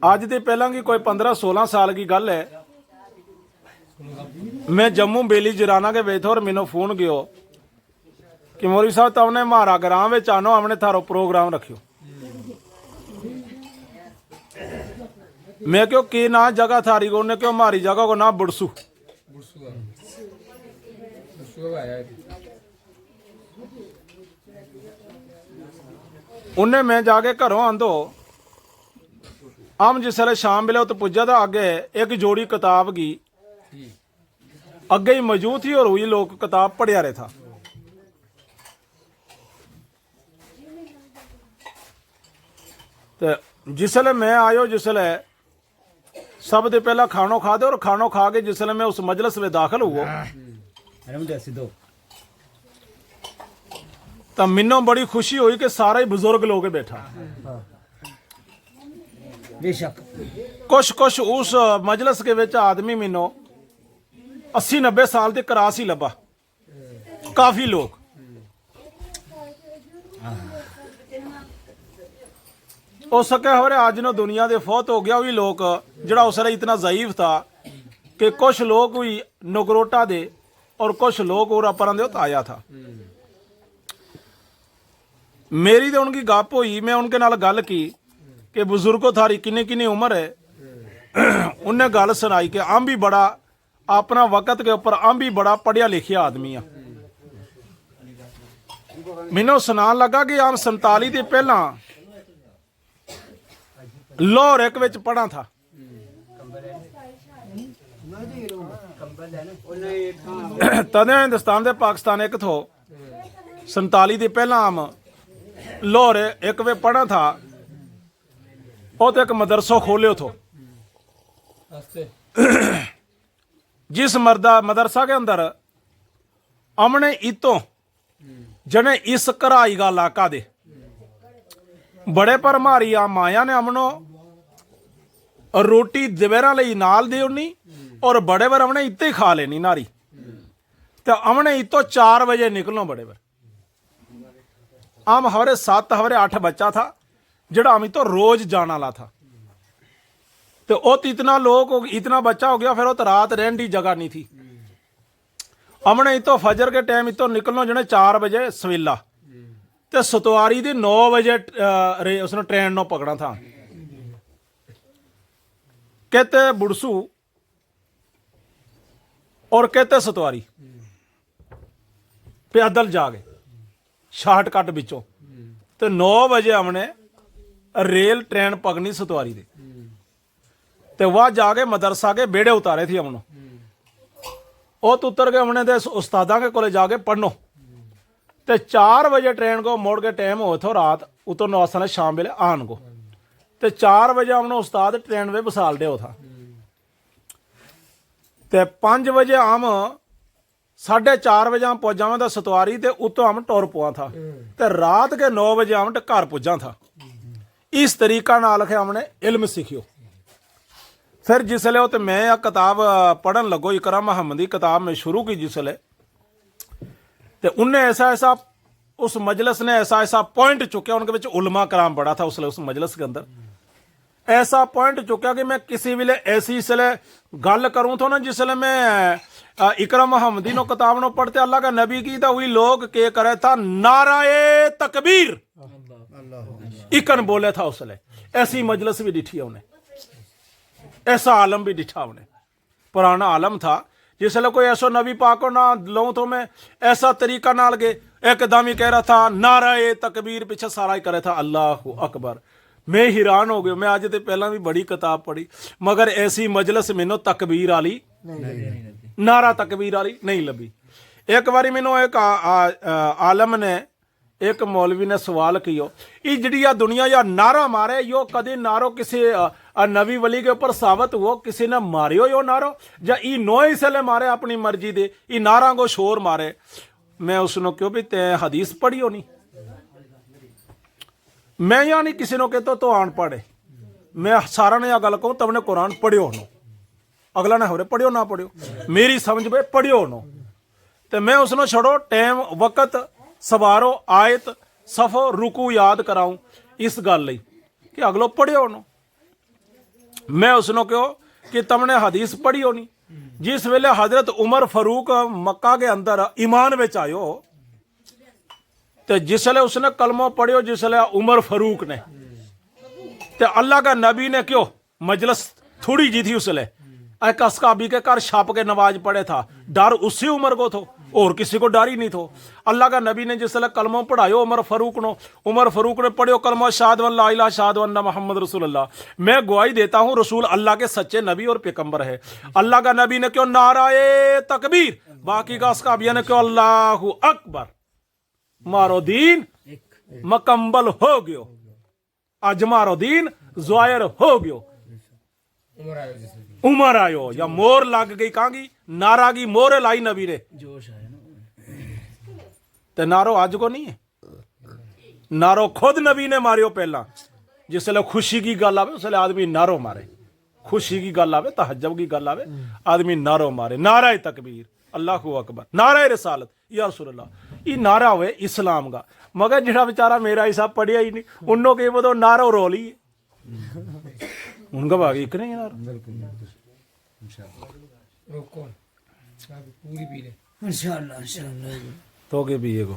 ਅੱਜ ਦੀ ਪਹਿਲਾਂ की कोई 15-16 साल की गल है। मैं जम्मू बेली जराना के वे थे और मैनू फोन गयो कि मौलवी साहब तुमने मारा ग्राम में आनो हमने थारो प्रोग्राम रखियो। मैं क्यों की ना जगह थारी को क्यों मारी जगह को ना बुड़सू उन्हें मैं जाके घरों आंदो आम जिस शाम वेले उत पुजा तो अगे एक जोड़ी किताब की अगे ही मौजूद थी और वही लोग किताब पढ़िया रहे था। तो जिसले मैं आयो जिसले सब दे पहला खानो खा दे और खानो खा के जिसले मैं उस मजलिस में दाखिल हुआ तो मैनू बड़ी खुशी हुई कि सारा ही बुजुर्ग लोग बैठा। कुछ उस मजलिस के विच आदमी मैनू 80-90 साल के करास ही लभा। काफी लोग हो सके हो रहे आज नो दुनिया दे फौत हो गया। वही लोग जड़ा उस इतना ज़ईफ था कि कुछ लोग भी नगरोटा दे और कुछ लोग और अपरां दे आया था। मेरी तो उनकी गप हुई, मैं उनके नाल गल की कि बुजुर्गो थारी किन्नी किन्नी उम्र है। उन्हें गल सुनाई कि आम भी बड़ा अपना वक़्त के ऊपर आम भी बड़ा पढ़िया लिखिया आदमी आ। मैनू सुनान लगा कि आम 47 के पहला लाहौर एक विच पढ़ा था। तदे हिंदुस्तान दे पाकिस्तान एक थो 47 के पहला आम लाहौर एक वे पढ़ा था। और तो एक मदरसो खोलियो थो जिस मदरसा के अंदर अमने इतो जने इस घराई का इलाका दे बड़े पर मारी आ माया ने अमनो रोटी दवेरा लई नाल दे उन्नी और बड़े बार अमने इत्ते खा लेनी नारी। तो अमने इतो 4 बजे निकलो बड़े बार आम हवरे 7 हवरे 8 बच्चा था जड़ा हम तो रोज जाना ला था। तो उत इतना लोग इतना बच्चा हो गया फिर तो रात रहने की जगह नहीं थी। हमने इतो फजर के टाइम इतो निकलना जने 4 बजे सवेला तो सतवारी दी 9 बजे उसने ट्रेन नो पकड़ा था। कहते बुड़सू और कहते सतवारी पैदल जा गए शार्टकट बिचों। तो 9 बजे हमने रेल ट्रेन पकड़नी सतवारी दे ते वह जाके मदरसा के बेड़े उतारे थी हमने। उत उतर के हमने उस्तादा के कोले जाके पढ़नो। तो 4 बजे ट्रेन को मोड़ के टाइम हो थो रात उतरनो आसने शाम वेले आन को। तो 4 बजे हमने उस्ताद ट्रेन में बसाल दे था। तो 5 बजे हम 4:30 बजे हम पहुंचा था सतवारी ते उतो हम टुर पुआ था। तो रात के 9 बजे हम घर पुजा था। इस तरीका नाल हमने इल्म सीखियो। फिर जिसले तो मैं यह किताब पढ़न लगो इकरा मुहम्मदी किताब में शुरू की जिसले तो उनने ऐसा उस मजलिस ने ऐसा पॉइंट चुकया। उनके विच उलमा कराम बड़ा था उसले उस मजलिस के अंदर ऐसा पॉइंट चुकया कि मैं किसी वेले ऐसी इसले गल करूँ तो ना जिसले मैं इकरा मुहम्मदी नो किताब नो पढ़ते अल्लाह का नबी की तो वही लोग के करे था नाराए तकबीर इकन बोले था उसले। ऐसी मजलिस भी डिठी उन्हें, ऐसा आलम भी डिठा उन्हें। पुराना आलम था जिसले कोई ऐसा नबी पाक को ना लो तो मैं ऐसा तरीका नाल के एकदम ही कह रहा था नाराए तकबीर पीछे सारा ही करे था अल्लाह अकबर। मैं हैरान हो गया। मैं आज तो पहला भी बड़ी किताब पढ़ी मगर ऐसी मजलिस मैनू तकबीर वाली नारा तकबीर वाली नहीं लभी। एक बारी मैनू एक आलम ने एक मौलवी ने सवाल किया ये जी दुनिया या नारा मारे यो कदे नारो किसी नवी वली के ऊपर साबित हुआ किसी ने मारियो यो नारो या ई नो इसलिए मारे अपनी मर्जी दे ई नारा को शोर मारे। मैं उसने क्यों भी ते हदीस पढ़ी होनी मैं या नहीं किसी ने कहता तो अनपढ़ है। मैं सारा ने यह गल कहूँ तुमने कुरान पढ़ियो नो अगला ने हो रहे पढ़ियो ना पढ़ियो मेरी समझ पे पढ़ियो नो। तो मैं उसने छोड़ो टाइम वक़्त सवारो आयत सफो रुकू याद कराऊं इस गल लई कि अगलो पढ़ियो नो। मैं उसने कहो कि तुमने हदीस पढ़ी होनी जिस वेले हजरत उमर फारूक मक्का के अंदर ईमान विच आयो ते जिसले उसने कलमो पढ़ियो जिसले उमर फारूक ने ते अल्लाह का नबी ने क्यों मजलिस थोड़ी जी थी उसले एक अस्काबी के घर छाप के नमाज पढ़े था डर उसी उम्र को थो और किसी को डर ही नहीं थो अल्लाह का नबी ने जिसले कलमो पढ़ायो उमर फारूक ने पढ़ियो कलमा शाहद ला इलाहा शाहद वन्ना मोहम्मद रसूलुल्लाह मैं गवाही देता हूं रसूल अल्लाह के सच्चे नबी और पैगंबर है अल्लाह का नबी ने क्यों नाराए तकबीर बाकी का अस्काबिया ने क्यों अल्लाहु अकबर मारो दीन मुकम्मल हो गयो अज मारो दीन ज़ाहिर हो गयो उमर आयो या मोर लग गई कहांगी नारा की मोर लाई नबी ने जोश आया ना ते नारो आज को नहीं है नारो खुद नबी ने मारियो पहला जिसले खुशी की गल आवे उसले आदमी नारो मारे खुशी की गल आवे तहज्जुद की गल आवे आदमी नारो मारे नाराए तकबीर अल्लाहु अकबर नाराए रिसालत या रसूलुल्लाह ये नारा हुए इस्लाम का मगर जिहड़ा बेचारा मेरा हिसाब पढ़िया ही नहीं उन्हों के वो तो नारो रोली उनका भाग एक नहीं यार पूरी पी ले इंशाल्लाह तो के पिए को